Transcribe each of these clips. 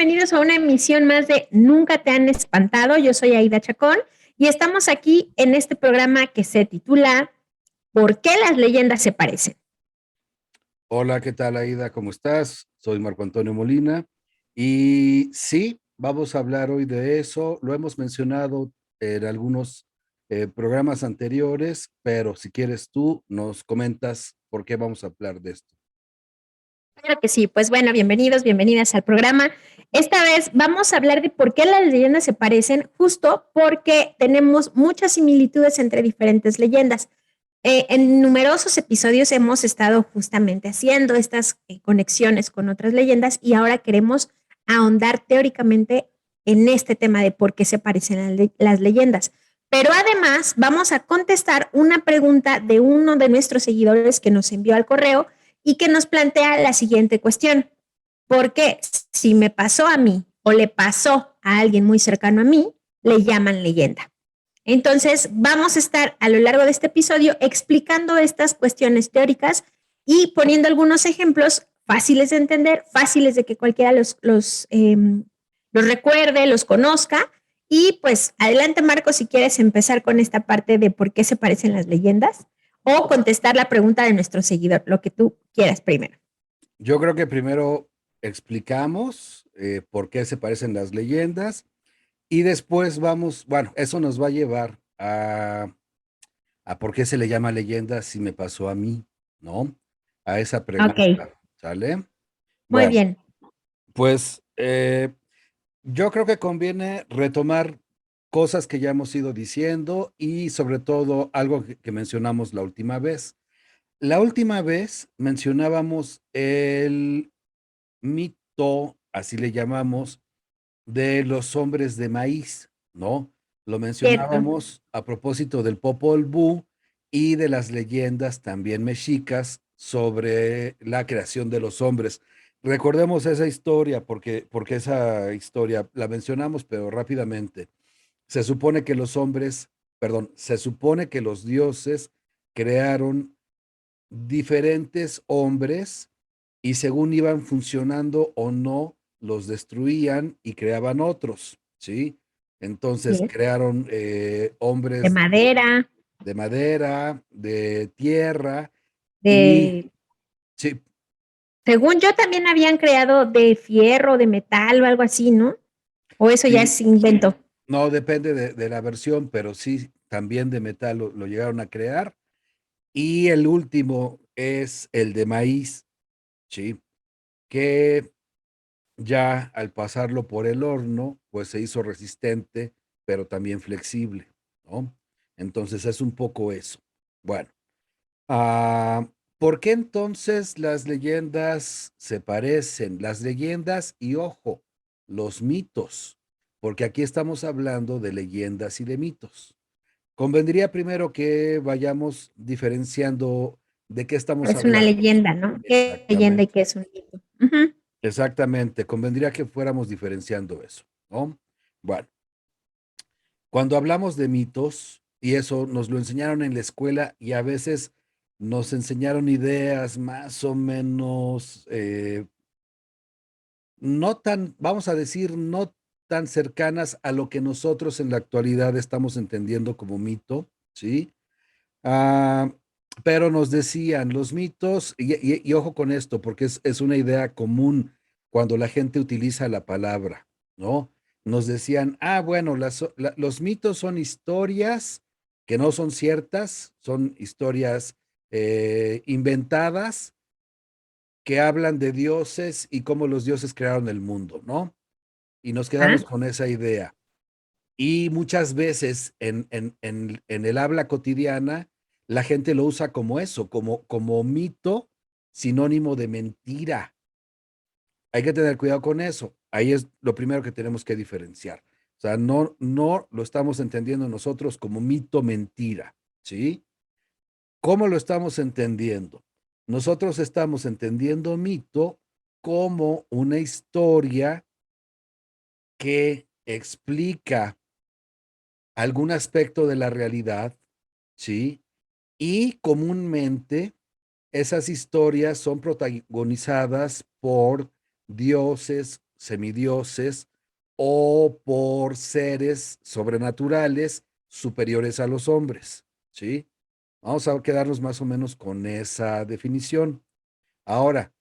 bienvenidos a una emisión más de Nunca te han espantado. Yo soy Aida Chacón y estamos aquí en este programa que se titula ¿Por qué las leyendas se parecen? Hola, ¿qué tal, Aida? ¿Cómo estás? Soy Marco Antonio Molina y sí, vamos a hablar hoy de eso. Lo hemos mencionado en algunos programas anteriores, pero si quieres tú nos comentas por qué vamos a hablar de esto. Claro que sí, pues bueno, bienvenidos, bienvenidas al programa. Esta vez vamos a hablar de por qué las leyendas se parecen, justo porque tenemos muchas similitudes entre diferentes leyendas. En numerosos episodios hemos estado justamente haciendo estas conexiones con otras leyendas y ahora queremos ahondar teóricamente en este tema de por qué se parecen las leyendas. Pero además vamos a contestar una pregunta de uno de nuestros seguidores que nos envió al correo y que nos plantea la siguiente cuestión. ¿Por qué si me pasó a mí o le pasó a alguien muy cercano a mí, le llaman leyenda? Entonces, vamos a estar a lo largo de este episodio explicando estas cuestiones teóricas y poniendo algunos ejemplos fáciles de entender, fáciles de que cualquiera los recuerde, los conozca. Y pues adelante, Marco, si quieres empezar con esta parte de por qué se parecen las leyendas o contestar la pregunta de nuestro seguidor, lo que tú quieras primero. Yo creo que primero explicamos por qué se parecen las leyendas y después vamos, bueno, eso nos va a llevar a por qué se le llama leyenda si me pasó a mí, ¿no? A esa Ok, pregunta, ¿sale? muy Bueno, bien. pues yo creo que conviene retomar cosas que ya hemos ido diciendo y sobre todo algo que mencionamos la última vez. La última vez mencionábamos el mito, así le llamamos, de los hombres de maíz, ¿no? Lo Cierto. mencionábamos a propósito del Popol Vuh y de las leyendas también mexicas sobre la creación de los hombres. Recordemos esa historia porque esa historia la mencionamos, pero rápidamente. Se supone que los hombres, perdón, se supone que los dioses crearon diferentes hombres y según iban funcionando o no, los destruían y creaban otros, ¿sí? Entonces Sí. crearon De hombres madera, de madera, de tierra y, de sí, según yo, también habían creado de fierro, de metal o algo así, ¿no? O eso ya sí, es invento. no depende de la versión, pero sí, también de metal lo llegaron a crear. Y el último es el de maíz, ¿sí? Que ya al pasarlo por el horno, pues se hizo resistente, pero también flexible, ¿no? Entonces es un poco eso. Bueno, ¿por qué entonces las leyendas se parecen? Las leyendas y ojo, los mitos, porque aquí estamos hablando de leyendas y de mitos. Convendría primero que vayamos diferenciando de qué estamos Es una hablando. leyenda, ¿no? ¿Qué leyenda y Exactamente. qué es un mito? Ujú. Exactamente, convendría que fuéramos diferenciando eso, ¿no? Bueno, cuando hablamos de mitos, y eso nos lo enseñaron en la escuela y a veces nos enseñaron ideas más o menos, no tan, vamos a decir, no tan cercanas a lo que nosotros en la actualidad estamos entendiendo como mito, ¿sí? Ah, pero nos decían los mitos, y ojo con esto, porque es una idea común cuando la gente utiliza la palabra, ¿no? Nos decían, bueno, los mitos son historias que no son ciertas, son historias inventadas que hablan de dioses y cómo los dioses crearon el mundo, ¿no? Y nos Ah, quedamos con esa idea. Y muchas veces en el habla cotidiana, la gente lo usa como eso, como mito, sinónimo de mentira. Hay que tener cuidado con eso. Ahí es lo primero que tenemos que diferenciar. O sea, no lo estamos entendiendo nosotros como mito mentira, ¿sí? ¿Cómo lo estamos entendiendo? Nosotros estamos entendiendo mito como una historia que explica algún aspecto de la realidad, ¿sí? Y comúnmente esas historias son protagonizadas por dioses, semidioses o por seres sobrenaturales superiores a los hombres, ¿sí? Vamos a quedarnos más o menos con esa definición. Ahora,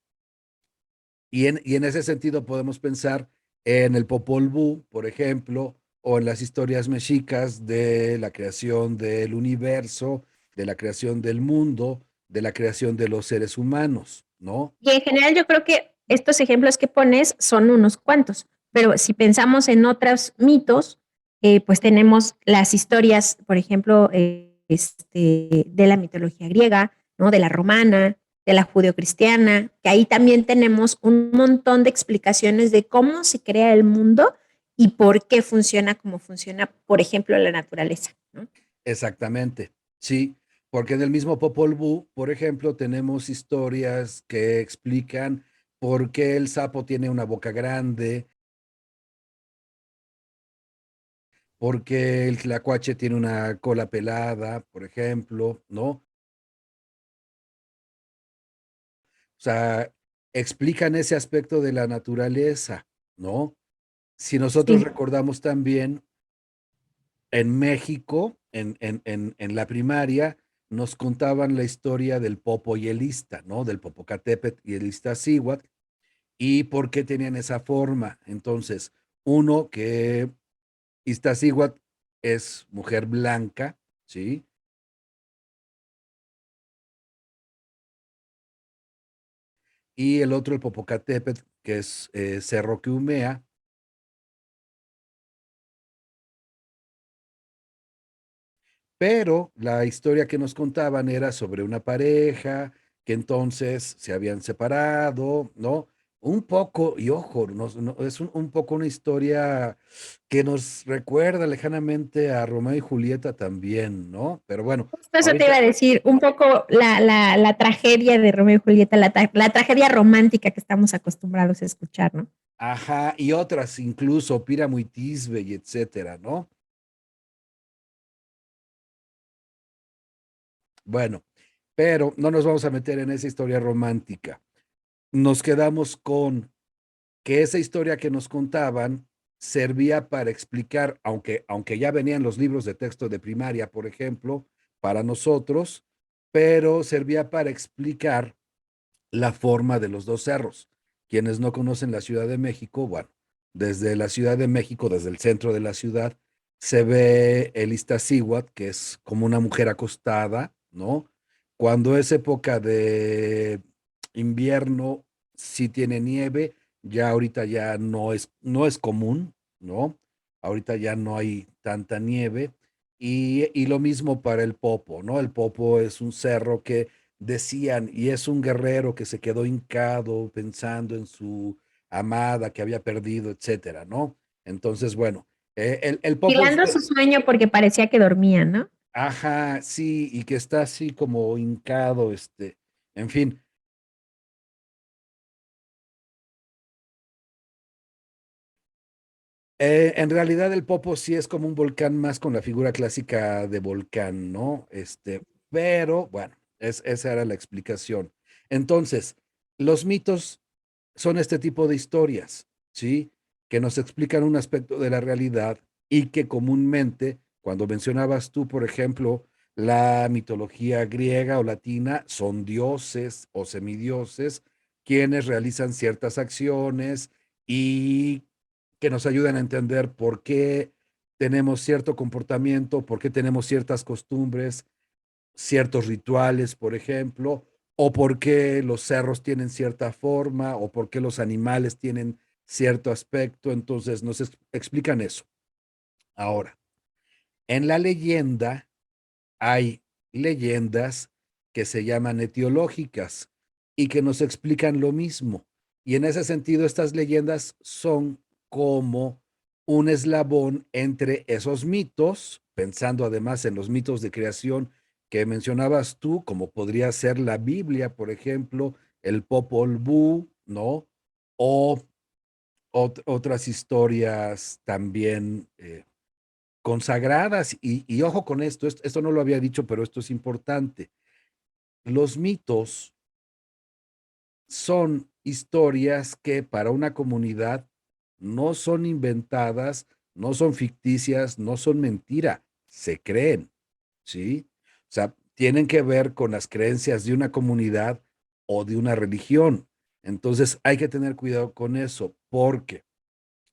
y en ese sentido podemos pensar en el Popol Vuh, por ejemplo, o en las historias mexicas de la creación del universo, de la creación del mundo, de la creación de los seres humanos, ¿no? Y en general yo creo que estos ejemplos que pones son unos cuantos, pero si pensamos en otros mitos, pues tenemos las historias, por ejemplo, de la mitología griega, ¿no? De la romana, de la judeocristiana, que ahí también tenemos un montón de explicaciones de cómo se crea el mundo y por qué funciona como funciona, por ejemplo, la naturaleza, ¿no? Exactamente, sí, porque en el mismo Popol Vuh, por ejemplo, tenemos historias que explican por qué el sapo tiene una boca grande, por qué el tlacuache tiene una cola pelada, por ejemplo, ¿no? O sea, explican ese aspecto de la naturaleza, ¿no? Si nosotros Sí. recordamos también, en México, en la primaria, nos contaban la historia del Popo y el Ista, ¿no? Del Popocatépetl y el Iztaccíhuatl, y por qué tenían esa forma. Entonces, uno, que Iztaccíhuatl es mujer blanca, ¿sí? Y el otro, el Popocatépetl, que es cerro que humea. Pero la historia que nos contaban era sobre una pareja que entonces se habían separado, ¿no? Un poco, y ojo, es un poco una historia que nos recuerda lejanamente a Romeo y Julieta también, ¿no? Pero bueno, Justo eso te iba ahorita, a decir, un poco la tragedia de Romeo y Julieta, la tragedia romántica que estamos acostumbrados a escuchar, ¿no? ajá, y otras incluso, Píramo y Tisbe y etcétera, ¿no? Bueno, pero no nos vamos a meter en esa historia romántica. Nos quedamos con que esa historia que nos contaban servía para explicar, aunque ya venían los libros de texto de primaria, por ejemplo, para nosotros, pero servía para explicar la forma de los dos cerros. Quienes no conocen la Ciudad de México, bueno, desde la Ciudad de México, desde el centro de la ciudad, se ve el Iztaccíhuatl, que es como una mujer acostada, ¿no? Cuando es época de invierno, sí tiene nieve, ya ahorita ya no es común, ¿no? Ahorita ya no hay tanta nieve. Y lo mismo para el Popo, ¿no? El Popo es un cerro que decían, y es un guerrero que se quedó hincado pensando en su amada que había perdido, etcétera, ¿no? Entonces, bueno, el Popo, Vigilando su sueño porque parecía que dormía, ¿no? ajá, sí, y que está así como hincado, en fin. En realidad el Popo sí es como un volcán más con la figura clásica de volcán, ¿no? Pero bueno, esa era la explicación. Entonces, los mitos son este tipo de historias, ¿sí? Que nos explican un aspecto de la realidad y que comúnmente, cuando mencionabas tú, por ejemplo, la mitología griega o latina, son dioses o semidioses quienes realizan ciertas acciones y que nos ayudan a entender por qué tenemos cierto comportamiento, por qué tenemos ciertas costumbres, ciertos rituales, por ejemplo, o por qué los cerros tienen cierta forma, o por qué los animales tienen cierto aspecto. Entonces nos explican eso. Ahora, en la leyenda hay leyendas que se llaman etiológicas y que nos explican lo mismo. Y en ese sentido, estas leyendas son como un eslabón entre esos mitos, pensando además en los mitos de creación que mencionabas tú, como podría ser la Biblia, por ejemplo, el Popol Vuh, ¿no? O otras historias también consagradas. Y ojo con esto no lo había dicho, pero esto es importante. Los mitos son historias que para una comunidad no son inventadas, no son ficticias, no son mentira, se creen, ¿sí? O sea, tienen que ver con las creencias de una comunidad o de una religión. Entonces hay que tener cuidado con eso, porque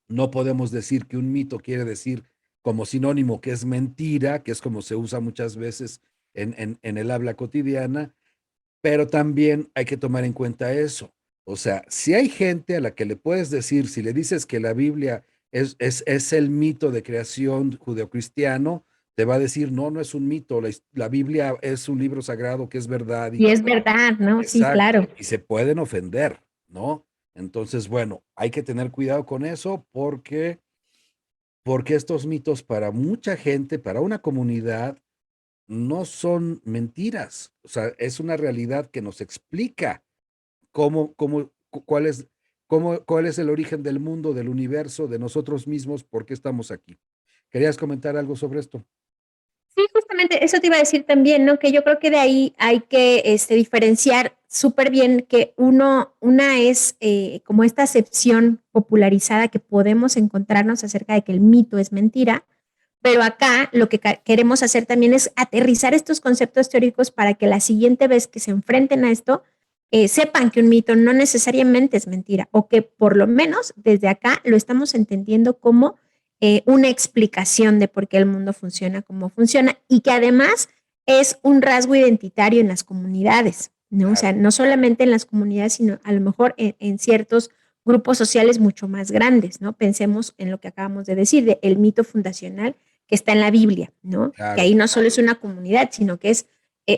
no podemos decir que un mito quiere decir como sinónimo que es mentira, que es como se usa muchas veces en el habla cotidiana, pero también hay que tomar en cuenta eso. O sea, si hay gente a la que le puedes decir, si le dices que la Biblia es el mito de creación judeocristiano, te va a decir, no, no es un mito, la Biblia es un libro sagrado que es verdad y Y es verdad, ¿no? Sí, exacto, claro. y se pueden ofender, ¿no? Entonces, bueno, hay que tener cuidado con eso porque estos mitos para mucha gente, para una comunidad, no son mentiras. O sea, es una realidad que nos explica cuál es, cuál es el origen del mundo, del universo, de nosotros mismos, por qué estamos aquí. ¿Querías comentar algo sobre esto? Sí, justamente eso te iba a decir también, ¿no? Que yo creo que de ahí hay que diferenciar súper bien que una es como esta acepción popularizada que podemos encontrarnos acerca de que el mito es mentira, pero acá lo que queremos hacer también es aterrizar estos conceptos teóricos para que la siguiente vez que se enfrenten a esto, sepan que un mito no necesariamente es mentira o que por lo menos desde acá lo estamos entendiendo como una explicación de por qué el mundo funciona como funciona y que además es un rasgo identitario en las comunidades, ¿no? O Claro, sea, no solamente en las comunidades, sino a lo mejor en ciertos grupos sociales mucho más grandes, ¿no? Pensemos en lo que acabamos de decir, de el mito fundacional que está en la Biblia, ¿no? Que claro, ahí no solo es una comunidad, sino que es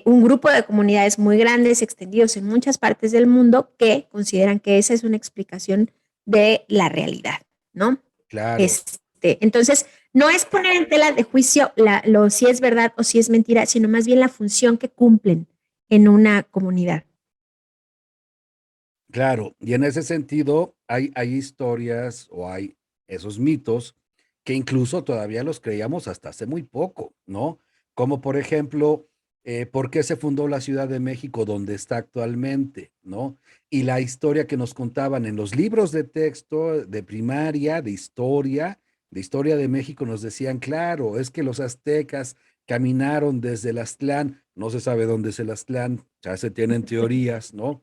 un grupo de comunidades muy grandes, extendidos en muchas partes del mundo, que consideran que esa es una explicación de la realidad, ¿no? claro, Entonces, no es poner en tela de juicio si es verdad o si es mentira, sino más bien la función que cumplen en una comunidad. claro. Y en ese sentido, hay historias o hay esos mitos que incluso todavía los creíamos hasta hace muy poco, ¿no? Como por ejemplo, ¿por qué se fundó la Ciudad de México donde está actualmente, ¿no? Y la historia que nos contaban en los libros de texto de primaria, de historia de México, nos decían, claro, es que los aztecas caminaron desde el Aztlán, no se sabe dónde es el Aztlán, ya se tienen teorías, ¿no?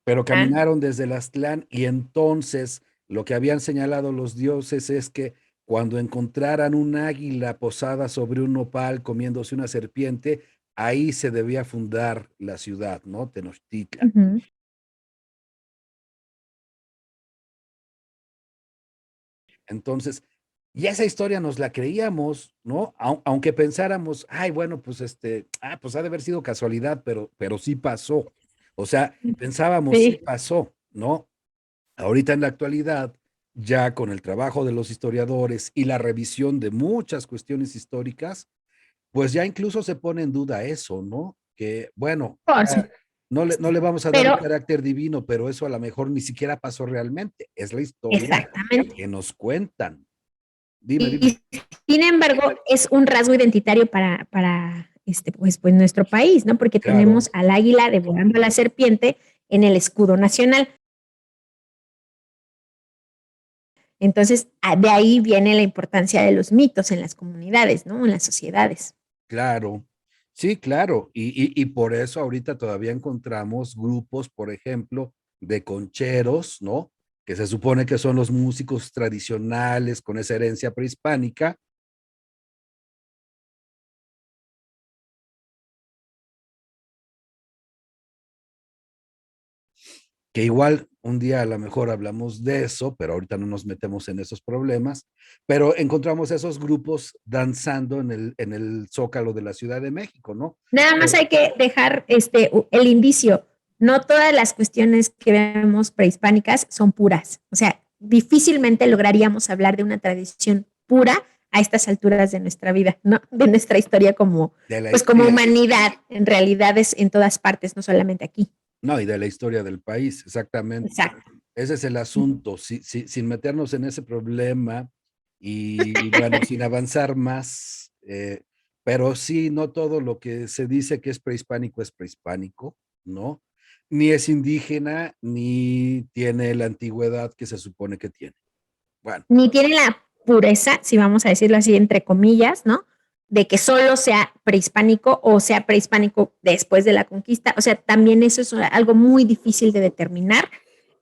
Pero Ah, caminaron desde el Aztlán y entonces lo que habían señalado los dioses es que cuando encontraran un águila posada sobre un nopal comiéndose una serpiente, ahí se debía fundar la ciudad, ¿no? Tenochtitlan. ujú. Entonces, y esa historia nos la creíamos, ¿no? Aunque pensáramos, ay, bueno, pues pues ha de haber sido casualidad, pero sí pasó. O sea, pensábamos, sí Sí. pasó, ¿no? Ahorita en la actualidad, ya con el trabajo de los historiadores y la revisión de muchas cuestiones históricas, pues ya incluso se pone en duda eso, ¿no? Que bueno, Por ya no supuesto. le vamos a dar un Pero, carácter divino, pero eso a lo mejor ni siquiera pasó realmente. Es la historia exactamente. que nos cuentan. Dime, dime. Y sin embargo, es un rasgo identitario pues nuestro país, ¿no? Porque Claro, tenemos al águila devorando a la serpiente en el escudo nacional. Entonces, de ahí viene la importancia de los mitos en las comunidades, ¿no? En las sociedades. claro. Sí, claro. Y por eso ahorita todavía encontramos grupos, por ejemplo, de concheros, ¿no? Que se supone que son los músicos tradicionales con esa herencia prehispánica, que igual un día a lo mejor hablamos de eso, pero ahorita no nos metemos en esos problemas, pero encontramos esos grupos danzando en el Zócalo de la Ciudad de México, ¿no? Nada más hay que dejar el indicio. No todas las cuestiones que vemos prehispánicas son puras. O sea, difícilmente lograríamos hablar de una tradición pura a estas alturas de nuestra vida, ¿no? De nuestra historia como, De la pues como historia, humanidad, en realidad es en todas partes, no solamente aquí. no, y de la historia del país, exactamente. Exacto. Ese es el asunto, sin meternos en ese problema y bueno, sin avanzar más, pero sí, no todo lo que se dice que es prehispánico, ¿no? Ni es indígena, ni tiene la antigüedad que se supone que tiene. Bueno, ni tiene la pureza, si vamos a decirlo así, entre comillas, ¿no? De que solo sea prehispánico o sea prehispánico después de la conquista. O sea, también eso es algo muy difícil de determinar.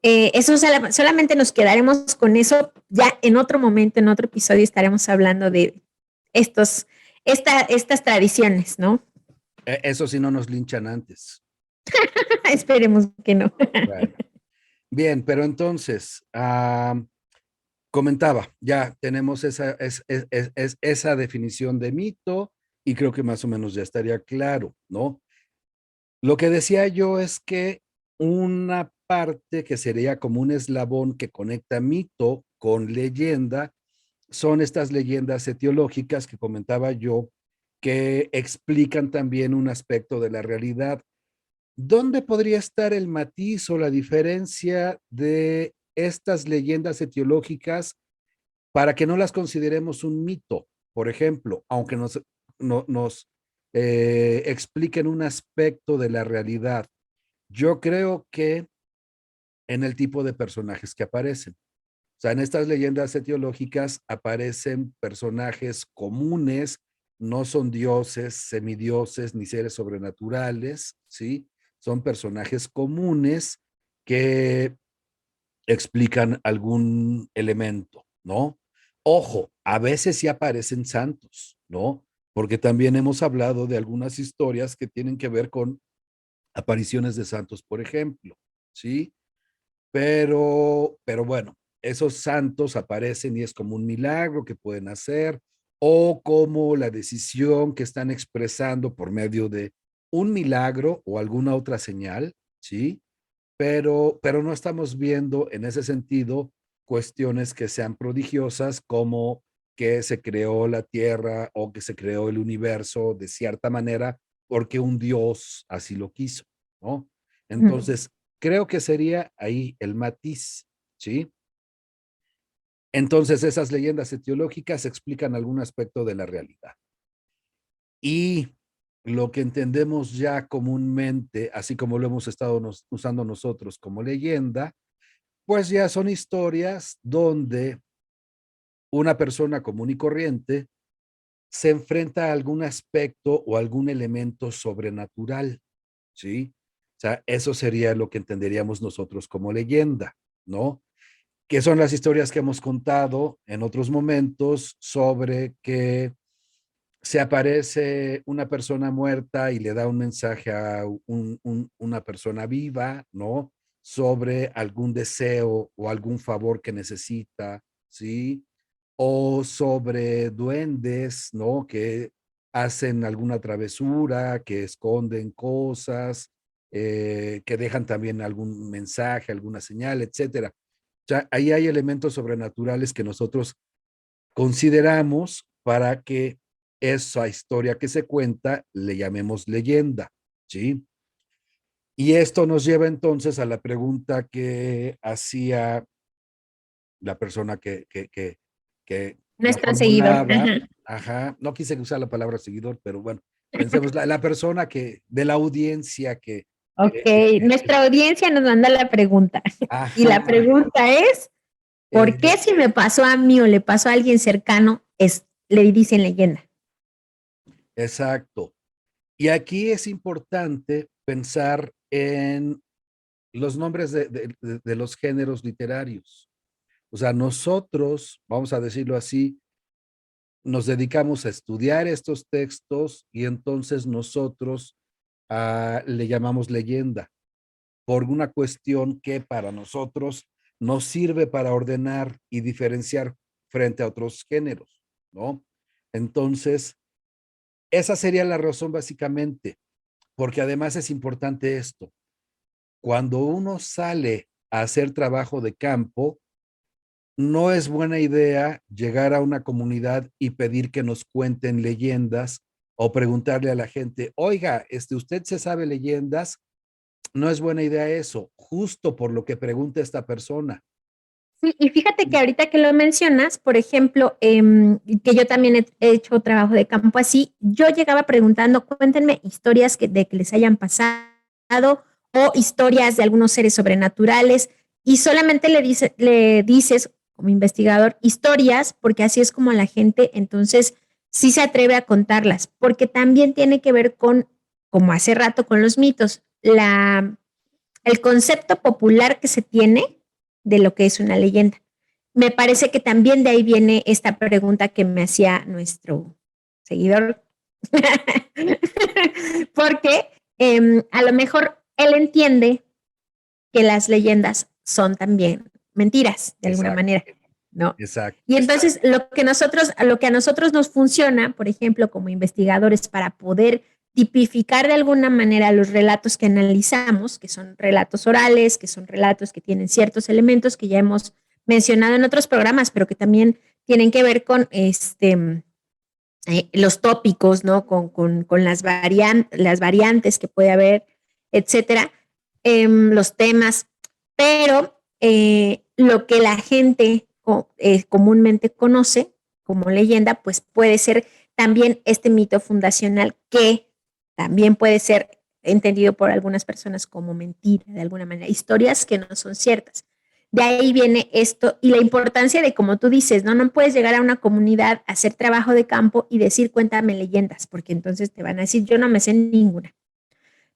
Eso solamente nos quedaremos con eso. Ya en otro momento, en otro episodio, estaremos hablando de estas tradiciones, ¿no? eso sí no nos linchan antes. Esperemos que no. Bueno, bien, pero entonces, comentaba, ya tenemos esa definición de mito y creo que más o menos ya estaría claro, ¿no? Lo que decía yo es que una parte que sería como un eslabón que conecta mito con leyenda son estas leyendas etiológicas que comentaba yo, que explican también un aspecto de la realidad. ¿Dónde podría estar el matiz o la diferencia de estas leyendas etiológicas para que no las consideremos un mito? Por ejemplo, aunque nos expliquen un aspecto de la realidad, yo creo que en el tipo de personajes que aparecen. O sea, en estas leyendas etiológicas aparecen personajes comunes, no son dioses, semidioses ni seres sobrenaturales, ¿sí? Son personajes comunes que explican algún elemento, ¿no? Ojo, a veces sí aparecen santos, ¿no? Porque también hemos hablado de algunas historias que tienen que ver con apariciones de santos, por ejemplo, ¿sí? Pero bueno, esos santos aparecen y es como un milagro que pueden hacer o como la decisión que están expresando por medio de un milagro o alguna otra señal, ¿sí? Pero no estamos viendo en ese sentido cuestiones que sean prodigiosas como que se creó la tierra o que se creó el universo de cierta manera porque un Dios así lo quiso, ¿no? Entonces, creo que sería ahí el matiz, ¿sí? Entonces, esas leyendas etiológicas explican algún aspecto de la realidad. Y lo que entendemos ya comúnmente, así como lo hemos estado usando nosotros como leyenda, pues ya son historias donde una persona común y corriente se enfrenta a algún aspecto o algún elemento sobrenatural, ¿sí? O sea, eso sería lo que entenderíamos nosotros como leyenda, ¿no? Que son las historias que hemos contado en otros momentos sobre que se aparece una persona muerta y le da un mensaje a una persona viva, ¿no? Sobre algún deseo o algún favor que necesita, ¿sí? O sobre duendes, ¿no? Que hacen alguna travesura, que esconden cosas, que dejan también algún mensaje, alguna señal, etcétera. O sea, ahí hay elementos sobrenaturales que nosotros consideramos para que esa historia que se cuenta le llamemos leyenda, ¿sí? Y esto nos lleva entonces a la pregunta que hacía la persona que la Nuestro seguidor. formulaba, Ajá. ajá, no quise usar la palabra seguidor, pero bueno, pensemos, la persona de la audiencia Ok, nuestra audiencia nos manda la pregunta. Y la ajá, pregunta es, ¿por qué eh, si me pasó a mí o le pasó a alguien cercano, le dicen leyenda? exacto. Y aquí es importante pensar en los nombres de los géneros literarios. O sea, nosotros, vamos a decirlo así, nos dedicamos a estudiar estos textos y entonces nosotros le llamamos leyenda por una cuestión que para nosotros nos sirve para ordenar y diferenciar frente a otros géneros, ¿no? Entonces, esa sería la razón básicamente, porque además es importante esto. Cuando uno sale a hacer trabajo de campo, no es buena idea llegar a una comunidad y pedir que nos cuenten leyendas o preguntarle a la gente, oiga, ¿usted se sabe leyendas? No es buena idea eso, justo por lo que pregunta esta persona. Sí, y fíjate que ahorita que lo mencionas, por ejemplo, que yo también he hecho trabajo de campo así, yo llegaba preguntando, cuéntenme historias de que les hayan pasado o historias de algunos seres sobrenaturales y solamente le dices como investigador, historias, porque así es como la gente entonces sí se atreve a contarlas, porque también tiene que ver con, como hace rato con los mitos, el concepto popular que se tiene de lo que es una leyenda. Me parece que también de ahí viene esta pregunta que me hacía nuestro seguidor, porque a lo mejor él entiende que las leyendas son también mentiras, de alguna Exacto, manera, ¿no? exacto. Y entonces lo que a nosotros nos funciona, por ejemplo, como investigadores, para poder tipificar de alguna manera los relatos que analizamos, que son relatos orales, que son relatos que tienen ciertos elementos que ya hemos mencionado en otros programas, pero que también tienen que ver con los tópicos, ¿no? Con las variantes que puede haber, etcétera, los temas, pero lo que la gente comúnmente conoce como leyenda, pues puede ser también este mito fundacional que también puede ser entendido por algunas personas como mentira, de alguna manera, historias que no son ciertas. De ahí viene esto y la importancia de, como tú dices, ¿no? No puedes llegar a una comunidad a hacer trabajo de campo y decir, cuéntame leyendas, porque entonces te van a decir, yo no me sé ninguna,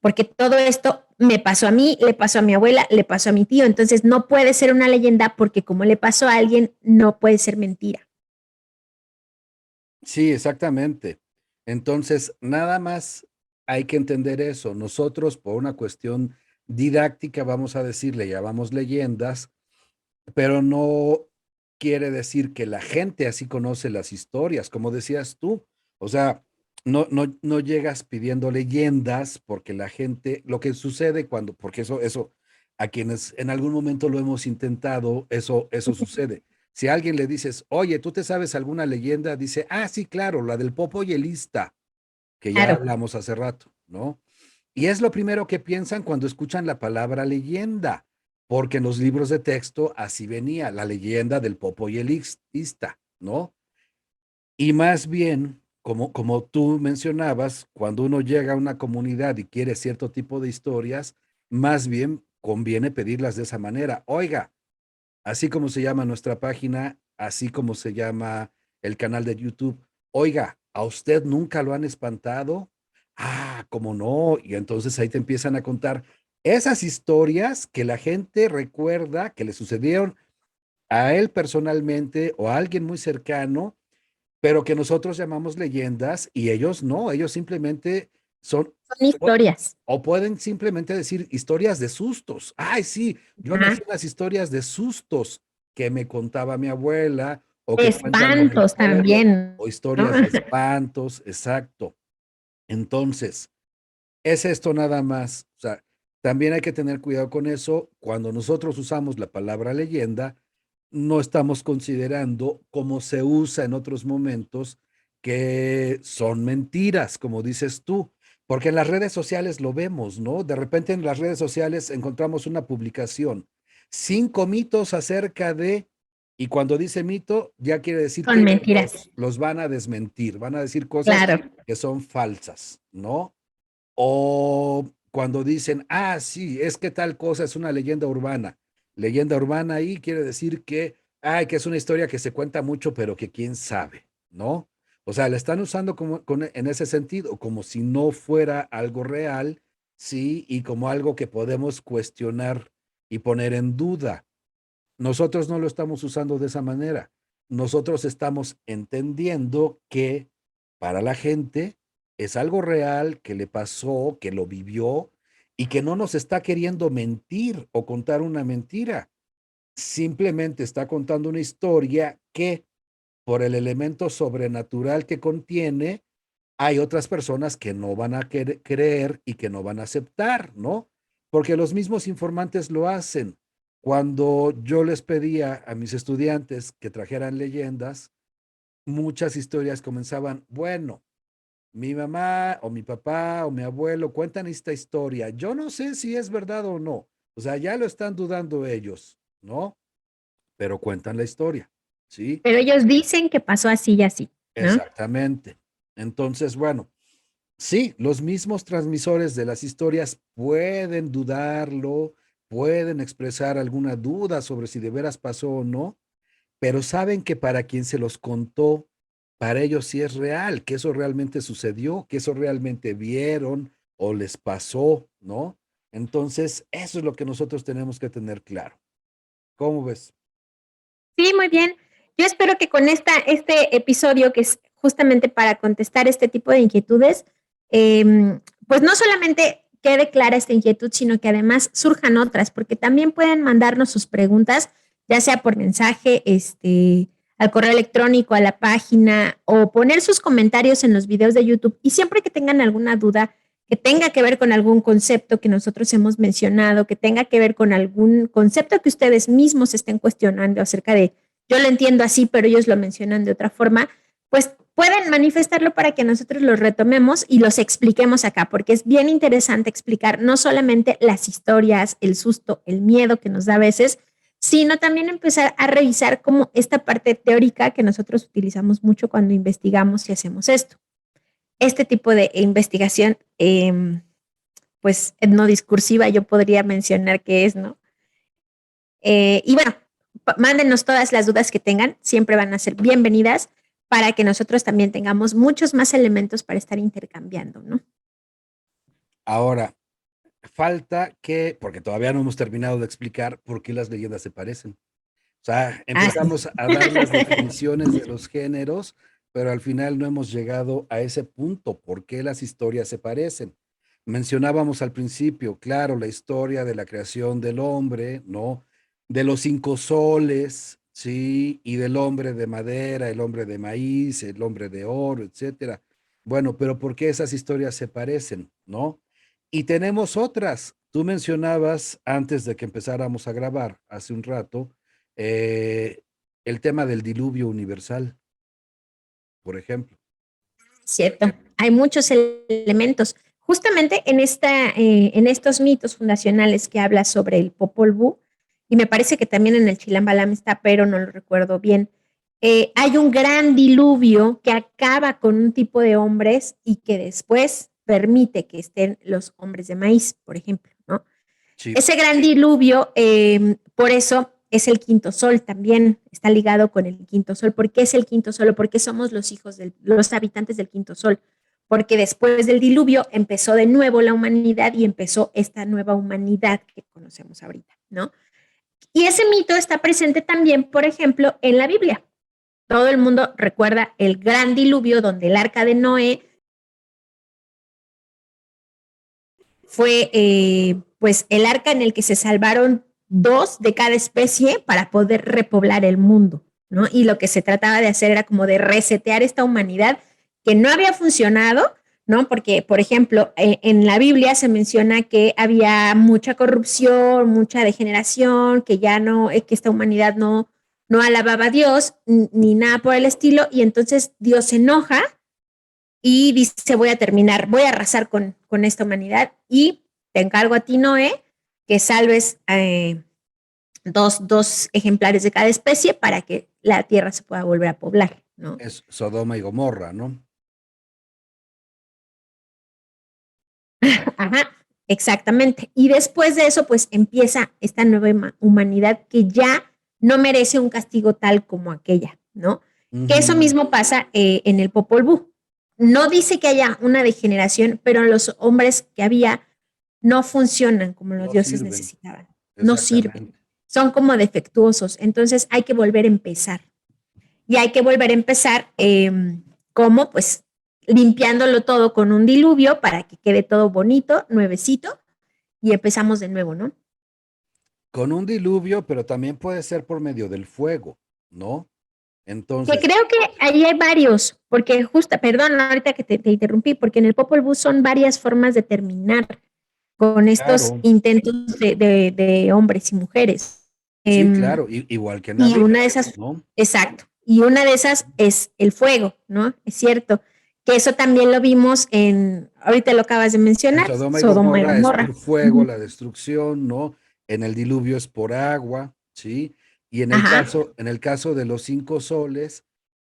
porque todo esto me pasó a mí, le pasó a mi abuela, le pasó a mi tío, entonces no puede ser una leyenda porque como le pasó a alguien, no puede ser mentira. Sí, exactamente. Entonces, nada más hay que entender eso. Nosotros, por una cuestión didáctica, vamos a decir, le llamamos leyendas, pero no quiere decir que la gente así conoce las historias, como decías tú. O sea, no llegas pidiendo leyendas porque la gente, lo que sucede cuando, porque eso, a quienes en algún momento lo hemos intentado, eso sucede. Si a alguien le dices, oye, ¿tú te sabes alguna leyenda? Dice, ah, sí, claro, la del Popo y el Ista, que ya Claro, hablamos hace rato, ¿no? Y es lo primero que piensan cuando escuchan la palabra leyenda, porque en los libros de texto así venía, la leyenda del Popo y el Ista, ¿no? Y más bien, como tú mencionabas, cuando uno llega a una comunidad y quiere cierto tipo de historias, más bien conviene pedirlas de esa manera. Oiga, así como se llama nuestra página, así como se llama el canal de YouTube. Oiga, ¿a usted nunca lo han espantado? Ah, ¿cómo no? Y entonces ahí te empiezan a contar esas historias que la gente recuerda que le sucedieron a él personalmente o a alguien muy cercano, pero que nosotros llamamos leyendas y ellos no, ellos simplemente son, son historias. o pueden simplemente decir historias de sustos. Ay, sí, yo me Ajá. sé las historias de sustos que me contaba mi abuela o que cuentan en el Espantos pueblo, también, o ¿no? historias de espantos, exacto. Entonces, es esto nada más. O sea, también hay que tener cuidado con eso. Cuando nosotros usamos la palabra leyenda, no estamos considerando como se usa en otros momentos que son mentiras, como dices tú, porque en las redes sociales lo vemos, ¿no? De repente en las redes sociales encontramos una publicación, 5 mitos acerca de, y cuando dice mito, ya quiere decir Son que mentiras, los van a desmentir, van a decir cosas claro. que son falsas, ¿no? O cuando dicen, ah, sí, es que tal cosa es una leyenda urbana. Leyenda urbana ahí quiere decir que, ay, que es una historia que se cuenta mucho, pero que quién sabe, ¿no? O sea, la están usando como, en ese sentido, como si no fuera algo real, sí, y como algo que podemos cuestionar y poner en duda. Nosotros no lo estamos usando de esa manera. Nosotros estamos entendiendo que para la gente es algo real que le pasó, que lo vivió y que no nos está queriendo mentir o contar una mentira. Simplemente está contando una historia que por el elemento sobrenatural que contiene, hay otras personas que no van a creer y que no van a aceptar, ¿no? Porque los mismos informantes lo hacen. Cuando yo les pedía a mis estudiantes que trajeran leyendas, muchas historias comenzaban, bueno, mi mamá o mi papá o mi abuelo cuentan esta historia. Yo no sé si es verdad o no. O sea, ya lo están dudando ellos, ¿no? Pero cuentan la historia, ¿sí? Pero ellos dicen que pasó así y así, ¿no? Exactamente. Entonces, bueno, sí, los mismos transmisores de las historias pueden dudarlo, pueden expresar alguna duda sobre si de veras pasó o no, pero saben que para quien se los contó, para ellos sí es real, que eso realmente sucedió, que eso realmente vieron o les pasó, ¿no? Entonces, eso es lo que nosotros tenemos que tener claro. ¿Cómo ves? Sí, muy bien. Yo espero que con este episodio, que es justamente para contestar este tipo de inquietudes, pues no solamente quede clara esta inquietud, sino que además surjan otras, porque también pueden mandarnos sus preguntas, ya sea por mensaje, al correo electrónico, a la página, o poner sus comentarios en los videos de YouTube. Y siempre que tengan alguna duda que tenga que ver con algún concepto que nosotros hemos mencionado, que tenga que ver con algún concepto que ustedes mismos estén cuestionando acerca de, yo lo entiendo así, pero ellos lo mencionan de otra forma, pues pueden manifestarlo para que nosotros los retomemos y los expliquemos acá, porque es bien interesante explicar no solamente las historias, el susto, el miedo que nos da a veces, sino también empezar a revisar como esta parte teórica que nosotros utilizamos mucho cuando investigamos y hacemos esto. Este tipo de investigación, pues etnodiscursiva, yo podría mencionar que es, ¿no? Y bueno, mándenos todas las dudas que tengan, siempre van a ser bienvenidas para que nosotros también tengamos muchos más elementos para estar intercambiando, ¿no? Ahora, falta que, porque todavía no hemos terminado de explicar por qué las leyendas se parecen. O sea, Ah, sí. empezamos a dar las definiciones de los géneros, pero al final no hemos llegado a ese punto, por qué las historias se parecen. Mencionábamos al principio, claro, la historia de la creación del hombre, ¿no? De los 5 soles, ¿sí? Y del hombre de madera, el hombre de maíz, el hombre de oro, etcétera. Bueno, pero ¿por qué esas historias se parecen, ¿no? Y tenemos otras. Tú mencionabas antes de que empezáramos a grabar, hace un rato, eh, el tema del diluvio universal, por ejemplo. Cierto, hay muchos elementos. Justamente en estos mitos fundacionales que habla sobre el Popol Vuh, y me parece que también en el Chilambalam está, pero no lo recuerdo bien, hay un gran diluvio que acaba con un tipo de hombres y que después permite que estén los hombres de maíz, por ejemplo, ¿no? Sí, Ese gran diluvio, por eso es el quinto sol también, está ligado con el quinto sol. ¿Por qué es el quinto sol? ¿Por qué somos los hijos los habitantes del quinto sol? Porque después del diluvio empezó de nuevo la humanidad y empezó esta nueva humanidad que conocemos ahorita, ¿no? Y ese mito está presente también, por ejemplo, en la Biblia. Todo el mundo recuerda el gran diluvio donde el arca de Noé fue pues el arca en el que se salvaron dos de cada especie para poder repoblar el mundo, ¿no? Y lo que se trataba de hacer era como de resetear esta humanidad que no había funcionado, ¿no? Porque, por ejemplo, en la Biblia se menciona que había mucha corrupción, mucha degeneración, que ya no, que esta humanidad no alababa a Dios ni nada por el estilo, y entonces Dios se enoja y dice, voy a terminar, voy a arrasar con esta humanidad y te encargo a ti, Noé, que salves dos ejemplares de cada especie para que la tierra se pueda volver a poblar, ¿no? es Sodoma y Gomorra, ¿no? Ajá, exactamente. Y después de eso, pues empieza esta nueva humanidad que ya no merece un castigo tal como aquella, ¿no? Que eso Ujú. mismo pasa en el Popol Vuh. No dice que haya una degeneración, pero los hombres que había no funcionan como los No dioses sirven, necesitaban, no sirven, exactamente. son como defectuosos, entonces hay que volver a empezar. Y hay que volver a empezar como pues limpiándolo todo con un diluvio para que quede todo bonito, nuevecito, y empezamos de nuevo, ¿no? Con un diluvio, pero también puede ser por medio del fuego, ¿no? Que Entonces, creo que ahí hay varios, porque justo, perdón, ahorita que te interrumpí, porque en el Popol Vuh son varias formas de terminar con estos claro, intentos de hombres y mujeres. sí, Eh, claro, igual que en la y una de Biblia, esas, ¿no? exacto, y una de esas es el fuego, ¿no? Es cierto, que eso también lo vimos ahorita lo acabas de En mencionar, Sodoma y Sodoma y Gomorra es Gomorra. por fuego Ujú. la destrucción, ¿no? En el diluvio es por agua, ¿sí? Y Ajá, en el caso de los 5 soles,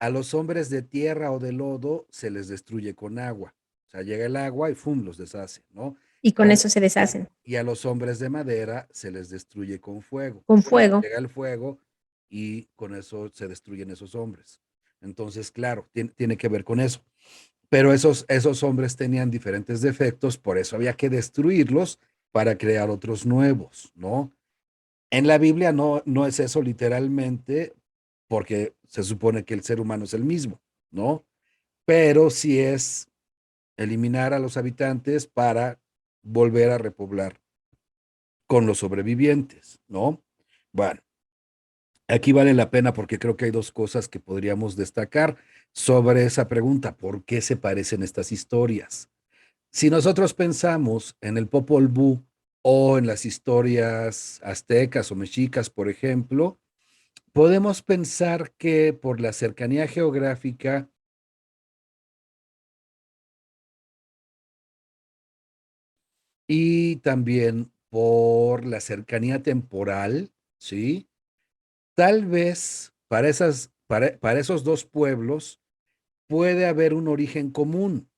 a los hombres de tierra o de lodo se les destruye con agua. O sea, llega el agua y ¡fum! Los deshace, ¿no? y Y con a, eso se deshacen, y a los hombres de madera se les destruye con fuego. con fuego. Llega el fuego y con eso se destruyen esos hombres. Entonces, claro, tiene que ver con eso. Pero esos hombres tenían diferentes defectos, por eso había que destruirlos para crear otros nuevos, ¿no? En la Biblia no es eso literalmente, porque se supone que el ser humano es el mismo, ¿no? Pero sí es eliminar a los habitantes para volver a repoblar con los sobrevivientes, ¿no? Bueno, aquí vale la pena porque creo que hay dos cosas que podríamos destacar sobre esa pregunta: ¿por qué se parecen estas historias? Si nosotros pensamos en el Popol Vuh o en las historias aztecas o mexicas, por ejemplo, podemos pensar que por la cercanía geográfica y también por la cercanía temporal, ¿sí? Tal vez para esos dos pueblos puede haber un origen común.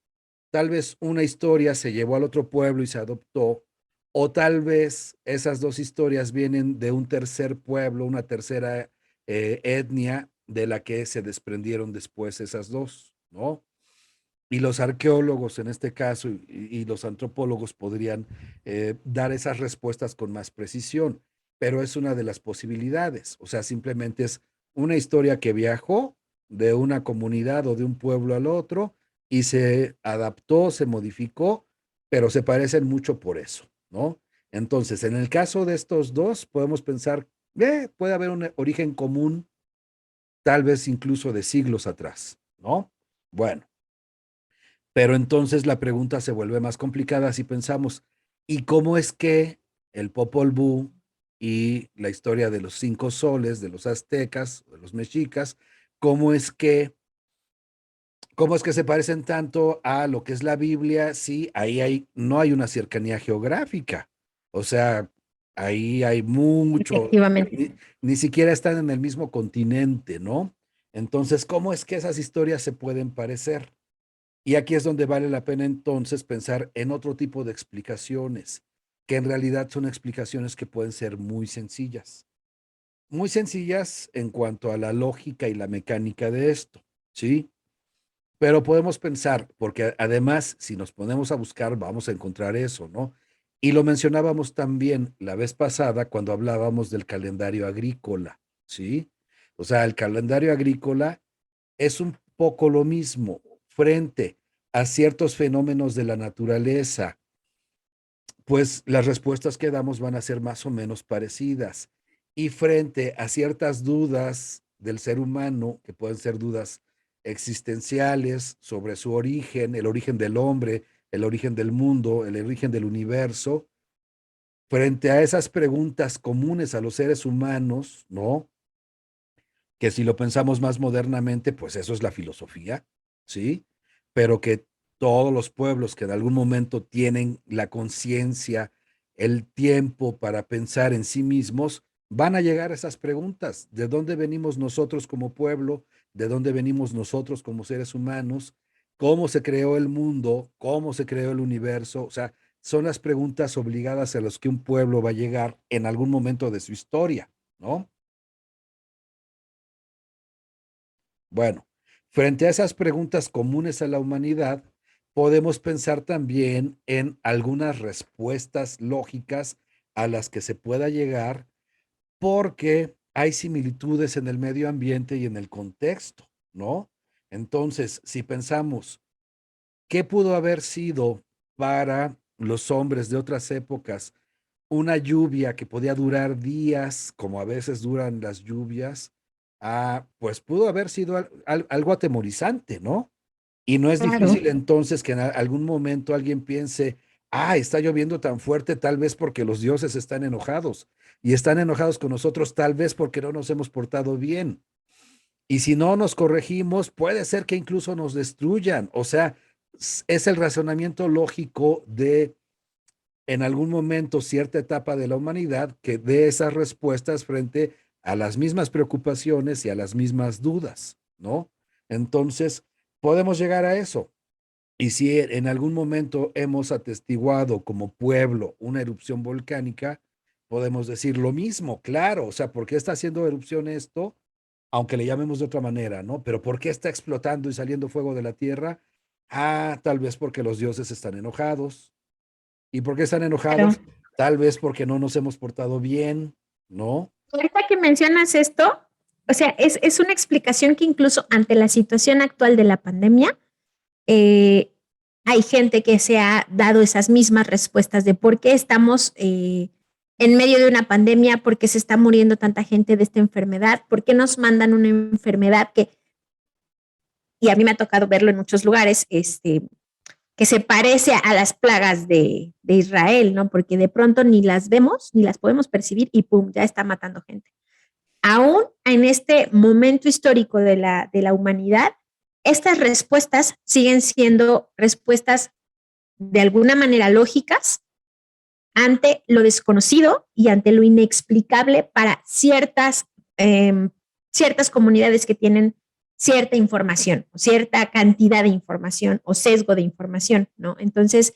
Tal vez una historia se llevó al otro pueblo y se adoptó, o tal vez esas dos historias vienen de un tercer pueblo, una tercera etnia de la que se desprendieron después esas dos, ¿no? Y los arqueólogos en este caso y los antropólogos podrían dar esas respuestas con más precisión, pero es una de las posibilidades. O sea, simplemente es una historia que viajó de una comunidad o de un pueblo al otro y se adaptó, se modificó, pero se parecen mucho por eso, ¿no? Entonces, en el caso de estos dos, podemos pensar, puede haber un origen común, tal vez incluso de siglos atrás, ¿no? Bueno. Pero entonces la pregunta se vuelve más complicada si pensamos, ¿y cómo es que el Popol Vuh y la historia de los cinco soles, de los aztecas, de los mexicas, cómo es que, cómo es que se parecen tanto a lo que es la Biblia? Sí, no hay una cercanía geográfica. O sea, ahí hay mucho, Efectivamente. ni siquiera están en el mismo continente, ¿no? Entonces, ¿cómo es que esas historias se pueden parecer? Y aquí es donde vale la pena entonces pensar en otro tipo de explicaciones, que en realidad son explicaciones que pueden ser muy sencillas en cuanto a la lógica y la mecánica de esto, ¿sí? Pero podemos pensar, porque además, si nos ponemos a buscar, vamos a encontrar eso, ¿no? Y lo mencionábamos también la vez pasada cuando hablábamos del calendario agrícola, ¿sí? O sea, el calendario agrícola es un poco lo mismo frente a ciertos fenómenos de la naturaleza, pues las respuestas que damos van a ser más o menos parecidas. Y frente a ciertas dudas del ser humano, que pueden ser dudas existenciales sobre su origen, el origen del hombre, el origen del mundo, el origen del universo, frente a esas preguntas comunes a los seres humanos, ¿no? Que si lo pensamos más modernamente, pues eso es la filosofía, ¿sí? Pero que todos los pueblos que en algún momento tienen la conciencia, el tiempo para pensar en sí mismos, van a llegar a esas preguntas. ¿De dónde venimos nosotros como pueblo? ¿De dónde venimos nosotros como seres humanos? ¿Cómo se creó el mundo? ¿Cómo se creó el universo? O sea, son las preguntas obligadas a las que un pueblo va a llegar en algún momento de su historia, ¿no? Bueno, frente a esas preguntas comunes a la humanidad, podemos pensar también en algunas respuestas lógicas a las que se pueda llegar porque hay similitudes en el medio ambiente y en el contexto, ¿no? Entonces, si pensamos, ¿qué pudo haber sido para los hombres de otras épocas una lluvia que podía durar días, como a veces duran las lluvias? Pues pudo haber sido algo atemorizante, ¿no? Y no es Claro. difícil entonces que en algún momento alguien piense, está lloviendo tan fuerte tal vez porque los dioses están enojados y están enojados con nosotros tal vez porque no nos hemos portado bien. Y si no nos corregimos, puede ser que incluso nos destruyan. O sea, es el razonamiento lógico de en algún momento cierta etapa de la humanidad que dé esas respuestas frente a las mismas preocupaciones y a las mismas dudas, ¿no? Entonces, podemos llegar a eso. Y si en algún momento hemos atestiguado como pueblo una erupción volcánica, podemos decir lo mismo, claro, o sea, ¿por qué está haciendo erupción esto? Aunque le llamemos de otra manera, ¿no? Pero ¿por qué está explotando y saliendo fuego de la tierra? Ah, tal vez porque los dioses están enojados. ¿Y por qué están Pero enojados? Tal vez porque no nos hemos portado bien, ¿no? ahorita que mencionas esto, o sea, es una explicación que incluso ante la situación actual de la pandemia, eh, hay gente que se ha dado esas mismas respuestas de por qué estamos en medio de una pandemia, por qué se está muriendo tanta gente de esta enfermedad, por qué nos mandan una enfermedad que, y a mí me ha tocado verlo en muchos lugares, que se parece a las plagas de Israel, ¿no? Porque de pronto ni las vemos, ni las podemos percibir y pum, ya está matando gente. Aún en este momento histórico de la humanidad, estas respuestas siguen siendo respuestas de alguna manera lógicas ante lo desconocido y ante lo inexplicable para ciertas comunidades que tienen cierta información, cierta cantidad de información o sesgo de información, ¿no? Entonces,